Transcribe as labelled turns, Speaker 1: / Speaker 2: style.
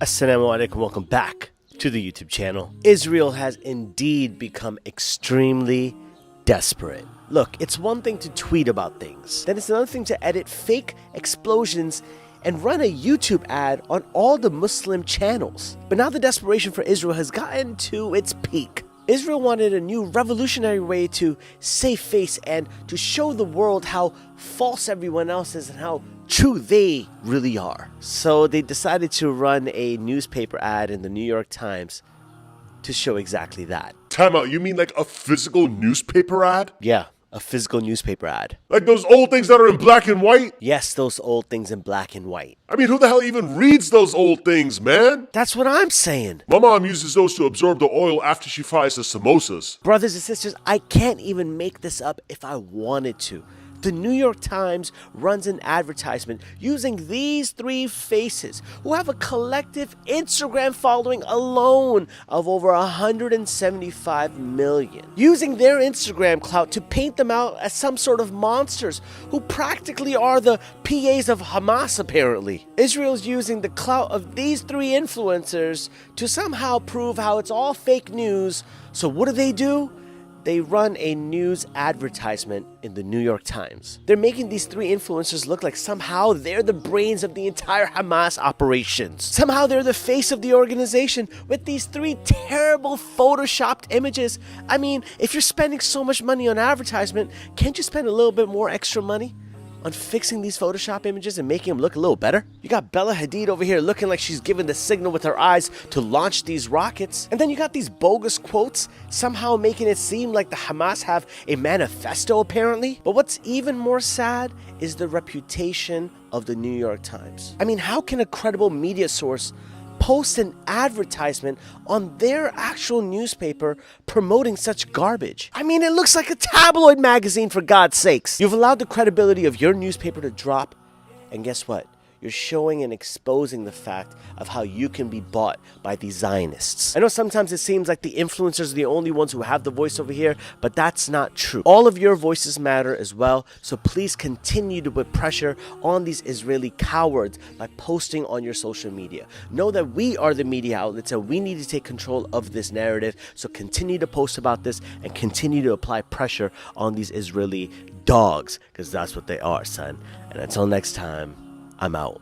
Speaker 1: Assalamu alaikum, welcome back to the YouTube channel. Israel has indeed become extremely desperate. Look, it's one thing to tweet about things, then it's another thing to edit fake explosions and run a YouTube ad on all the Muslim channels. But now the desperation for Israel has gotten to its peak. Israel wanted a new revolutionary way to save face and to show the world how false everyone else is and how true they really are. So they decided to run a newspaper ad in the New York Times to show exactly that.
Speaker 2: Time out, you mean like a physical newspaper ad?
Speaker 1: Yeah, a physical newspaper ad.
Speaker 2: Like those old things that are in black and white?
Speaker 1: Yes, those old things in black and white.
Speaker 2: I mean, who the hell even reads those old things, man?
Speaker 1: That's what I'm saying.
Speaker 2: My mom uses those to absorb the oil after she fries the samosas.
Speaker 1: Brothers and sisters, I can't even make this up if I wanted to. The New York Times runs an advertisement using these three faces who have a collective Instagram following alone of over 175 million. Using their Instagram clout to paint them out as some sort of monsters who practically are the PAs of Hamas apparently. Israel's using the clout of these three influencers to somehow prove how it's all fake news. So what do? They run a news advertisement in the New York Times. They're making these three influencers look like somehow they're the brains of the entire Hamas operations. Somehow they're the face of the organization with these three terrible photoshopped images. I mean, if you're spending so much money on advertisement, can't you spend a little bit more extra money on fixing these Photoshop images and making them look a little better? You got Bella Hadid over here looking like she's giving the signal with her eyes to launch these rockets. And then you got these bogus quotes somehow making it seem like the Hamas have a manifesto apparently. But what's even more sad is the reputation of the New York Times. I mean, how can a credible media source post an advertisement on their actual newspaper promoting such garbage? I mean, it looks like a tabloid magazine, for God's sakes. You've allowed the credibility of your newspaper to drop, and guess what? You're showing and exposing the fact of how you can be bought by these Zionists. I know sometimes it seems like the influencers are the only ones who have the voice over here, but that's not true. All of your voices matter as well, so please continue to put pressure on these Israeli cowards by posting on your social media. Know that we are the media outlets and we need to take control of this narrative, so continue to post about this and continue to apply pressure on these Israeli dogs, because that's what they are, son. And until next time, I'm out.